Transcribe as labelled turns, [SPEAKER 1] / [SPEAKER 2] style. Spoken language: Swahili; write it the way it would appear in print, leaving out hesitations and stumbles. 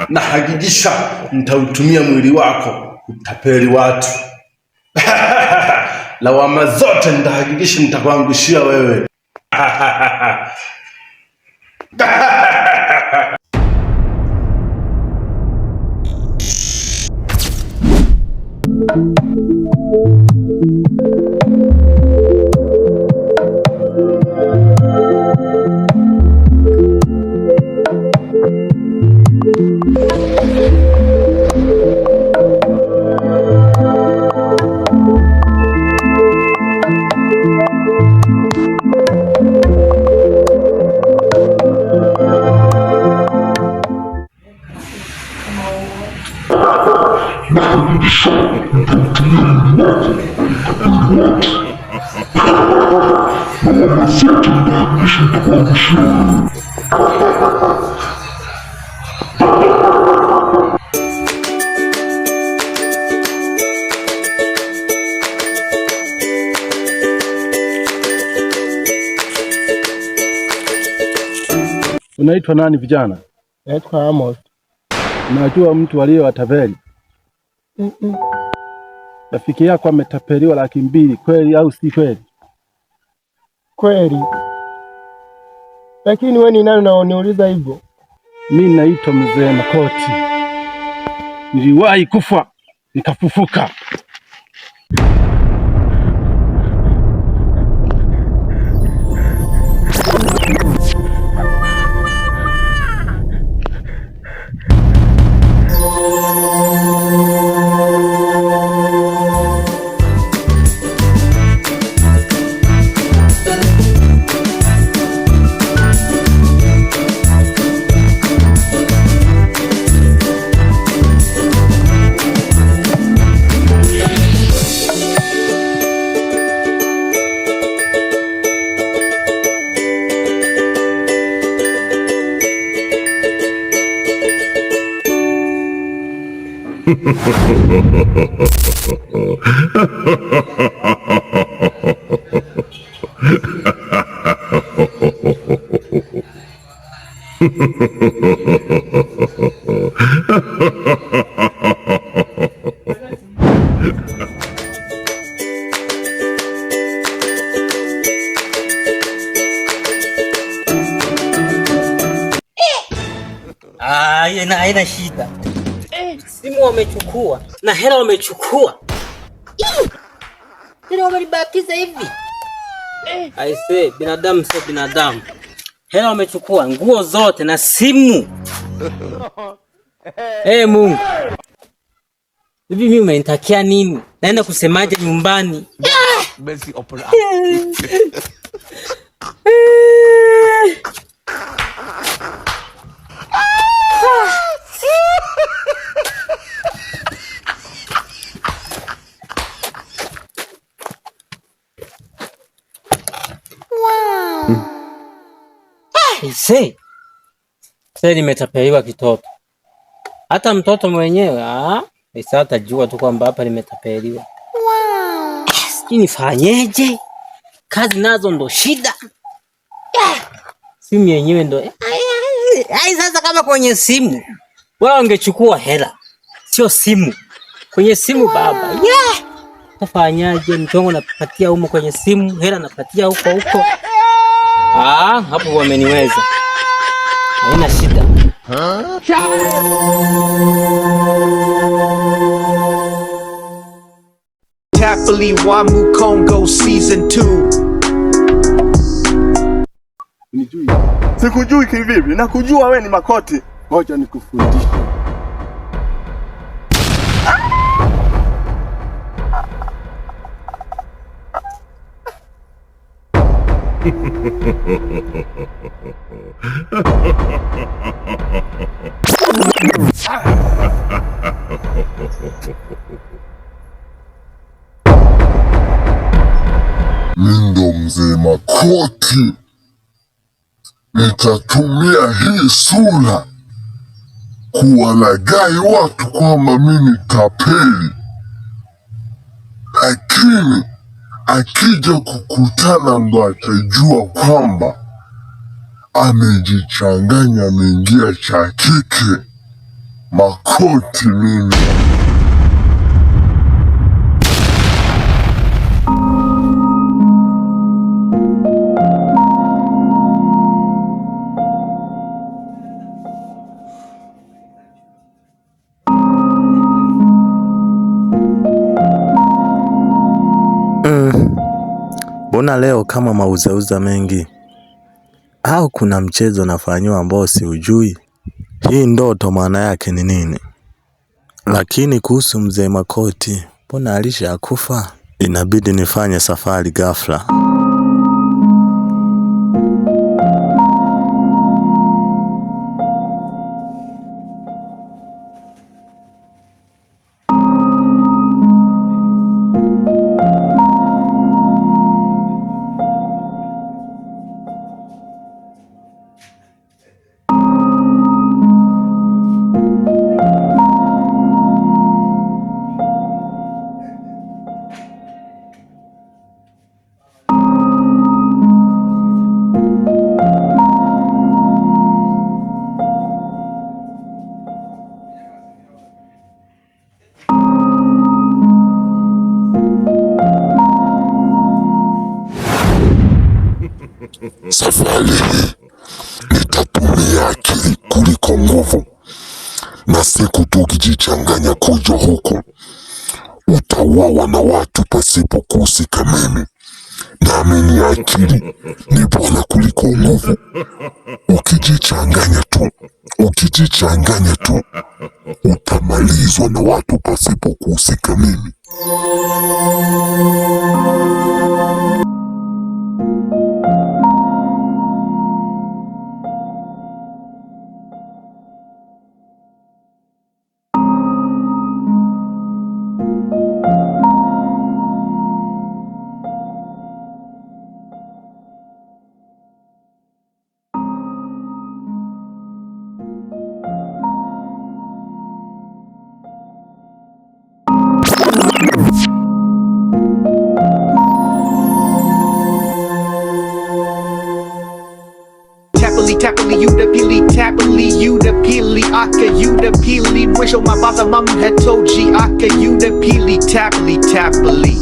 [SPEAKER 1] Nahakikisha nitautumia mwili wako kutapeli watu. Lawama zote nitahakikisha nitakuangushia wewe.
[SPEAKER 2] Unaitwa nani vijana?
[SPEAKER 3] Naitwa Amos.
[SPEAKER 2] Unajua mtu aliyewatapeli? Rafiki yako ametapeliwa 200,000, kweli au si kweli?
[SPEAKER 3] Kweli. Lakini wewe ni nani unaoniuliza hivyo?
[SPEAKER 2] Mimi naitwa Mzee Makoti. Niliwahi kufa nikafufuka.
[SPEAKER 4] Haina shida. Simu wamechukua na hela wamechukua. Hela wamelibakiza hivi. Aise, binadamu sio binadamu. Hela wamechukua, nguo zote na simu. Mungu. Hivi mimi umenitakia nini? Naenda kusemaje nyumbani?
[SPEAKER 5] Basi opera.
[SPEAKER 4] Sasa nimetapeliwa kitoto. Hata mtoto mwenyewe sasa atajua tu kwamba hapa nimetapeliwa. Sijui nifanyeje? Kazi nazo ndo shida. Simu yenyewe ndo. Sasa kama kwenye simu wao wangechukua hela. Sio simu. Kwenye simu baba. Tafanyaje? Mchongo napatia huko kwenye simu, hela napatia huko. Hapo wameniweza. Haina shida.
[SPEAKER 6] Happily Wamu Congo Season 2.
[SPEAKER 2] Unijui?
[SPEAKER 1] Sikujui kivipi? Nakujua we ni Makoti.
[SPEAKER 2] Ngoja nikufundishe.
[SPEAKER 6] Ndo mzee Makoti, nitatumia hii sura kuwalaghai watu kwamba mimi tapeli, lakini akija kukutana ndo atajua kwamba amejichanganya, ameingia cha kike. Makoti mimi.
[SPEAKER 1] Mbona leo kama mauzauza mengi? Au kuna mchezo nafanywa ambao siujui? Hii ndoto maana yake ni nini? Lakini kuhusu mzee Makoti, mbona alishakufa? Inabidi nifanye safari ghafla.
[SPEAKER 6] Safari hii nitatumia akili kuliko nguvu, na siku tu ukijichanganya kuja huku utauawa na watu pasipo kuhusika mimi. Naamini akili ni bora kuliko nguvu. Ukijichanganya tu utamalizwa na watu pasipo kuhusika mimi.
[SPEAKER 7] Tappily, you the peely, tappily, you the peely, aka you the peely. Mwisho mabasa mama had told you, aka you the peely, tappily.